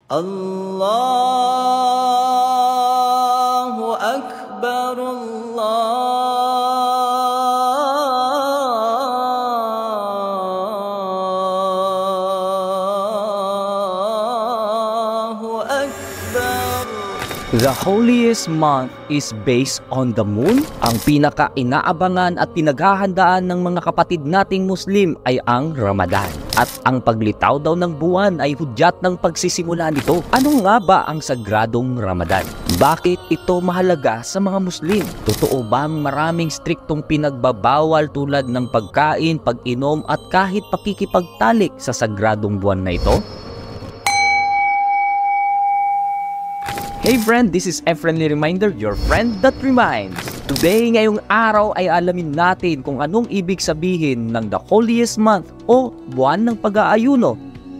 Allahu Akbar, Allahu Akbar. The holiest month is based on the moon. Ang pinaka-inaabangan at pinaghahandaan ng mga kapatid nating Muslim ay ang Ramadan. At ang paglitaw daw ng buwan ay hudyat ng pagsisimula nito. Ano nga ba ang sagradong Ramadan? Bakit ito mahalaga sa mga Muslim? Totoo bang maraming striktong pinagbabawal tulad ng pagkain, pag-inom at kahit pakikipagtalik sa sagradong buwan na ito? Hey friend, this is a friendly reminder, your friend that reminds. Today, ngayong araw ay alamin natin kung anong ibig sabihin ng the holiest month o buwan ng pag-aayuno,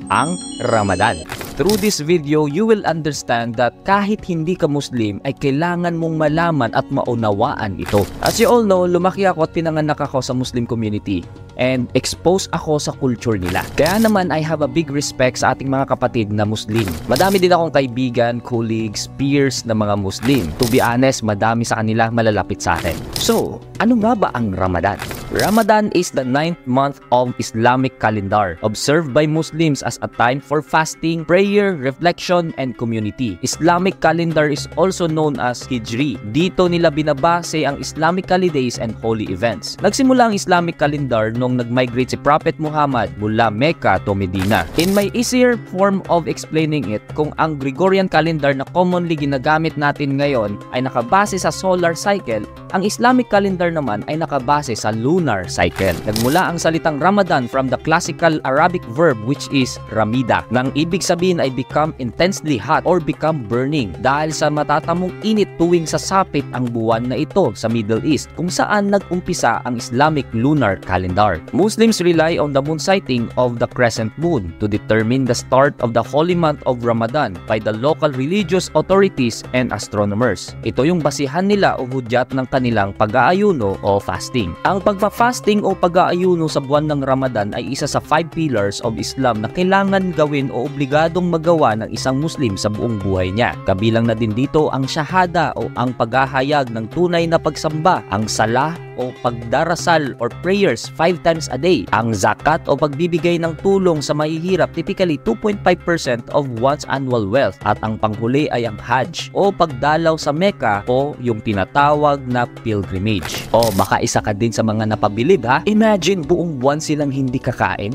ang Ramadan. Through this video, you will understand that kahit hindi ka Muslim ay kailangan mong malaman at maunawaan ito. As you all know, lumaki ako at pinanganak ako sa Muslim community and exposed ako sa culture nila. Kaya naman I have a big respect sa ating mga kapatid na Muslim. Madami din akong kaibigan, colleagues, peers na mga Muslim. To be honest, madami sa kanila malalapit sa akin. So, ano nga ba ang Ramadan? Ramadan is the 9th month of Islamic calendar, observed by Muslims as a time for fasting, prayer, reflection, and community. Islamic calendar is also known as Hijri. Dito nila binabase ang Islamic holidays and holy events. Nagsimula ang Islamic calendar nung nag-migrate si Prophet Muhammad mula Mecca to Medina. In my easier form of explaining it, kung ang Gregorian calendar na commonly ginagamit natin ngayon ay nakabase sa solar cycle, ang Islamic calendar naman ay nakabase sa lunar cycle. Nagmula ang salitang Ramadan from the classical Arabic verb which is ramida, nang ibig sabihin ay become intensely hot or become burning dahil sa matatamong init tuwing sasapit ang buwan na ito sa Middle East kung saan nag-umpisa ang Islamic lunar calendar. Muslims rely on the moon sighting of the crescent moon to determine the start of the holy month of Ramadan by the local religious authorities and astronomers. Ito yung basihan nila o hudyat ng kanilang pag-aayuno o fasting. Ang pagpa-fasting o pag-aayuno sa buwan ng Ramadan ay isa sa 5 pillars of Islam na kailangan gawin o obligadong magawa ng isang Muslim sa buong buhay niya. Kabilang na din dito ang shahada o ang paghahayag ng tunay na pagsamba, ang salah o pagdarasal or prayers 5 times a day, ang zakat o pagbibigay ng tulong sa mahihirap, typically 2.5% of one's annual wealth, at ang panghuli ay ang hajj o pagdalaw sa Mecca o yung tinatawag na pilgrimage. O baka isa ka din sa mga napabilib ha? Imagine buong buwan silang hindi kakain.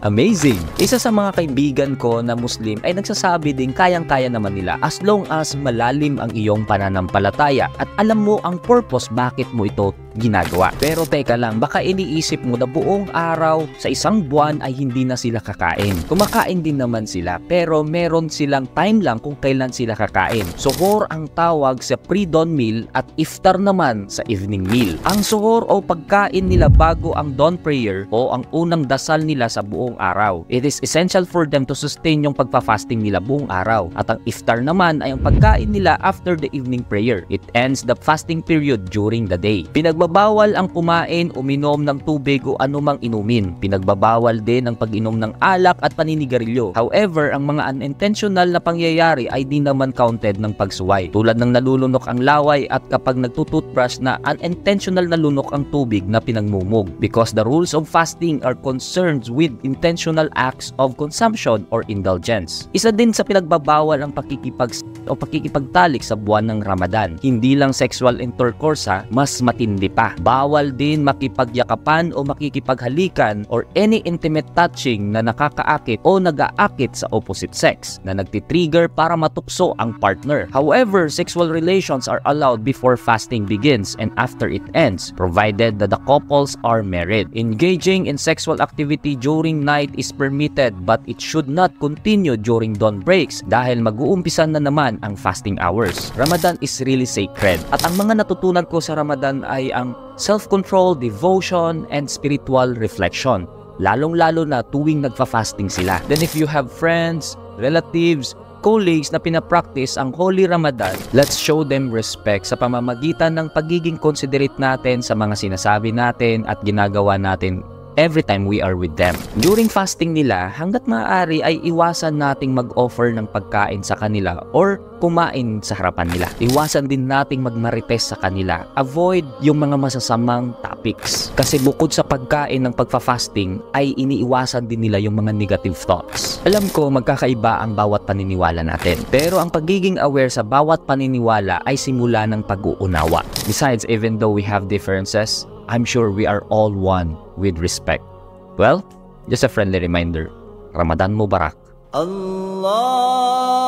Amazing! Isa sa mga kaibigan ko na Muslim ay nagsasabi din kayang-kaya naman nila as long as malalim ang iyong pananampalataya at alam mo ang purpose bakit mo ito ginagawa. Pero teka lang, baka iniisip mo na buong araw sa isang buwan ay hindi na sila kakain. Kumakain din naman sila pero meron silang time lang kung kailan sila kakain. Suhoor ang tawag sa pre-dawn meal at iftar naman sa evening meal. Ang suhoor o pagkain nila bago ang dawn prayer o ang unang dasal nila sa buong araw. It is essential for them to sustain yung pagpa-fasting nila buong araw. At ang iftar naman ay ang pagkain nila after the evening prayer. It ends the fasting period during the day. Pinagbabawal ang kumain, uminom ng tubig o anumang inumin. Pinagbabawal din ang pag-inom ng alak at paninigarilyo. However, ang mga unintentional na pangyayari ay di naman counted ng pagsuway. Tulad ng nalulunok ang laway at kapag nagtututbrush na unintentional na lunok ang tubig na pinagmumog. Because the rules of fasting are concerned with intentional acts of consumption or indulgence. Isa din sa pinagbabawal ang pakikipagtalik sa buwan ng Ramadan. Hindi lang sexual intercourse ha, mas matindi pa. Bawal din makipagyakapan o makikipaghalikan or any intimate touching na nakakaakit o nag-aakit sa opposite sex na nagtitrigger para matukso ang partner. However, sexual relations are allowed before fasting begins and after it ends, provided that the couples are married. Engaging in sexual activity during night is permitted but it should not continue during dawn breaks dahil mag-uumpisa na naman ang fasting hours. Ramadan is really sacred at ang mga natutunan ko sa Ramadan ay ang self-control, devotion, and spiritual reflection. Lalong-lalo na tuwing nagfa-fasting sila. Then if you have friends, relatives, colleagues na pinapractice ang Holy Ramadan, let's show them respect sa pamamagitan ng pagiging considerate natin sa mga sinasabi natin at ginagawa natin every time we are with them. During fasting nila, hanggat maaari ay iwasan nating mag-offer ng pagkain sa kanila or kumain sa harapan nila. Iwasan din nating magmarites sa kanila. Avoid yung mga masasamang topics. Kasi bukod sa pagkain ng pagfa-fasting, ay iniiwasan din nila yung mga negative thoughts. Alam ko magkakaiba ang bawat paniniwala natin. Pero ang pagiging aware sa bawat paniniwala ay simula ng pag-uunawa. Besides, even though we have differences, I'm sure we are all one with respect. Well, just a friendly reminder. Ramadan Mubarak. Allah